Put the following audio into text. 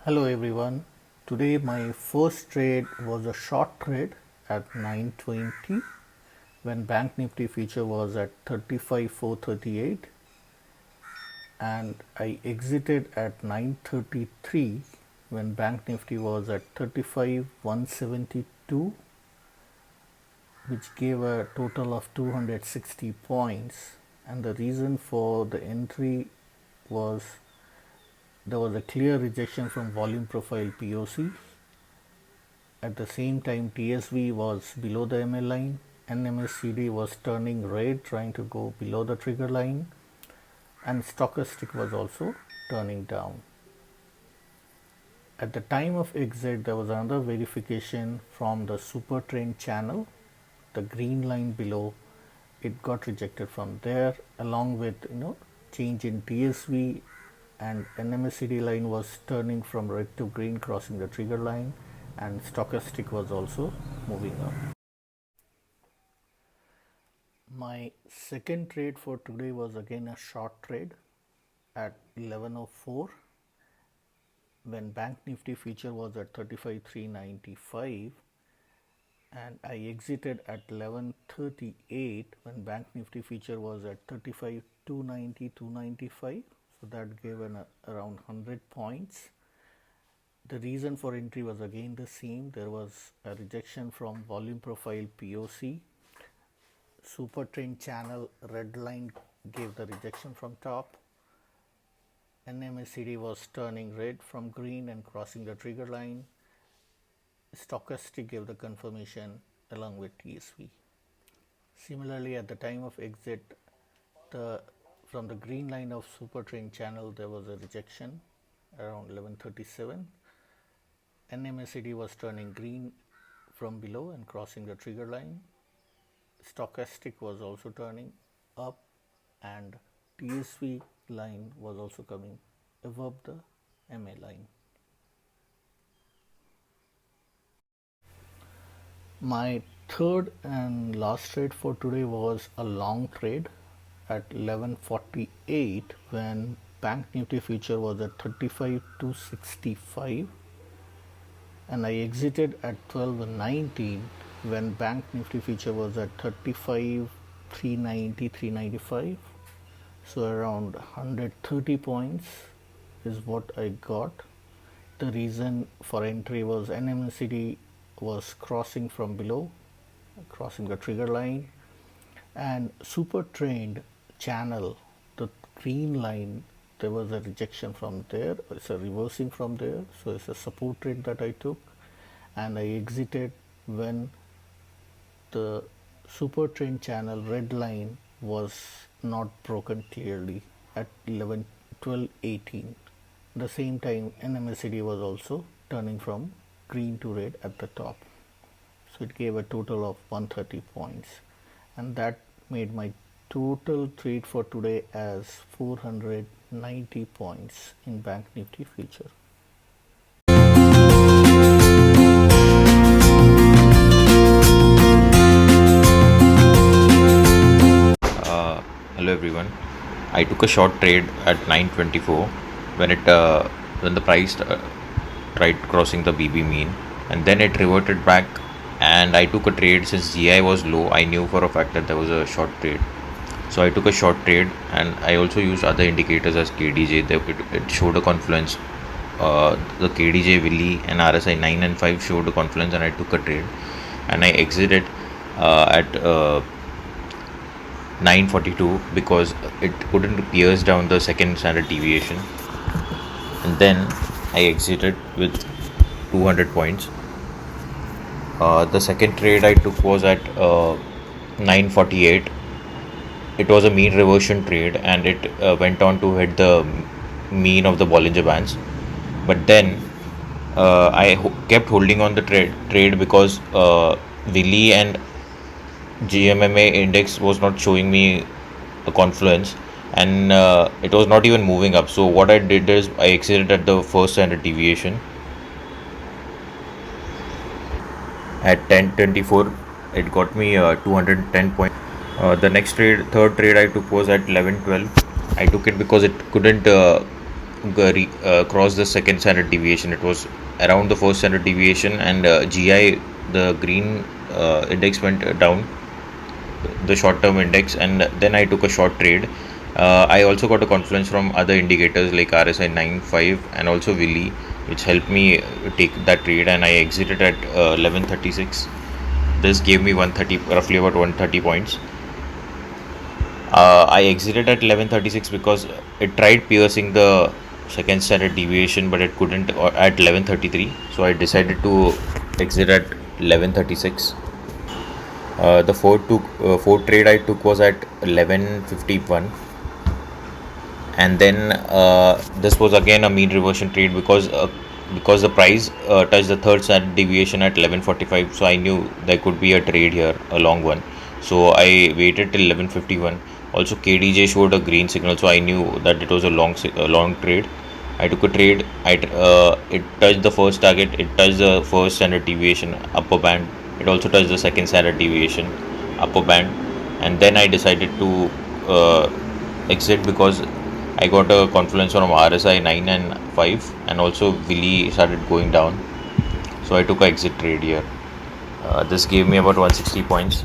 Hello everyone. Today my first trade was a short trade at 9:20 when Bank Nifty future was at 35,438 and I exited at 9:33 when Bank Nifty was at 35,172, which gave a total of 260 points. And the reason for the entry was there was a clear rejection from volume profile POC. At the same time, TSV was below the MA line, NMSCD was turning red, trying to go below the trigger line, and stochastic was also turning down. At the time of exit, there was another verification from the super trend channel, the green line below. It got rejected from there, along with change in TSV, and NMSCD line was turning from red to green, crossing the trigger line, and stochastic was also moving up. My second trade for today was again a short trade at 11:04 when Bank Nifty future was at 35,395 and I exited at 11:38 when Bank Nifty future was at 35,290 295. So that gave around 100 points. The reason for entry was again the same. There was a rejection from volume profile POC. Super trend channel red line gave the rejection from top. NMSCD was turning red from green and crossing the trigger line. Stochastic gave the confirmation along with TSV. Similarly, at the time of exit, from the green line of super trend channel there was a rejection around 11:37. NMSCD was turning green from below and crossing the trigger line. Stochastic was also turning up and TSV line was also coming above the MA line. My third and last trade for today was a long trade at 11:48 when Bank Nifty future was at 35,265 and I exited at 12:19 when Bank Nifty future was at 35,390 395. So around 130 points is what I got. The reason for entry was NMCD was crossing from below, crossing the trigger line, and super trend channel, the green line, there was a rejection from there. It's a reversing from there, so it's a support trade that I took, and I exited when the super trend channel red line was not broken clearly at 12:18. The same time NMSCD was also turning from green to red at the top, so it gave a total of 130 points, and that made my total trade for today as 490 points in Bank Nifty future. Hello everyone. I took a short trade at 9:24 when the price tried crossing the BB mean, and then it reverted back, and I took a trade. Since GI was low, I knew for a fact that there was a short trade, so I took a short trade, and I also used other indicators as KDJ. It showed a confluence. The KDJ Willy and RSI 9 and 5 showed a confluence, and I took a trade, and I exited at 9:42 because it couldn't pierce down the second standard deviation, and then I exited with 200 points. The second trade I took was at 9:48. It was a mean reversion trade, and it went on to hit the mean of the Bollinger Bands, but then I kept holding on the trade because Willy and GMMA index was not showing me a confluence, and it was not even moving up. So what I did is I exited at the first standard deviation at 10:24. It got me 210 points. The third trade I took was at 11:12. I took it because it couldn't crossed the second standard deviation. It was around the first standard deviation, and GI, the green index went down, the short term index, and then I took a short trade. I also got a confluence from other indicators like RSI 95 and also Willy, which helped me take that trade, and I exited at 11:36. This gave me 130, roughly about 130 points. I exited at 11:36 because it tried piercing the second standard deviation, but it couldn't at 11:33. So I decided to exit at 11:36. The fourth trade I took was at 11:51, and then this was again a mean reversion trade because the price touched the third standard deviation at 11:45. So I knew there could be a trade here, a long one. So I waited till 11:51. Also, KDJ showed a green signal, so I knew that it was a long trade. I took a trade. It touched the first target. It touched the first standard deviation upper band. It also touched the second standard deviation upper band, and then I decided to exit because I got a confluence from RSI 9 and 5, and also Willy started going down. So I took an exit trade here. This gave me about 160 points.